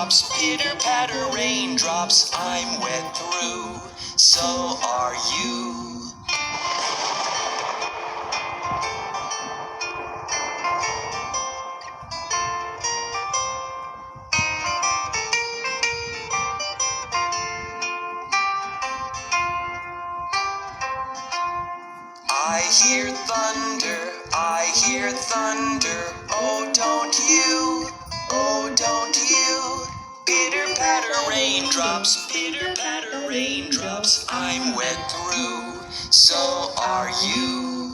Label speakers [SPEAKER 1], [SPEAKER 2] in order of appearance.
[SPEAKER 1] raindrops, pitter patter raindrops, I'm wet through, so are you. I hear thunder, oh don't you, pitter patter raindrops, I'm wet through, so are you.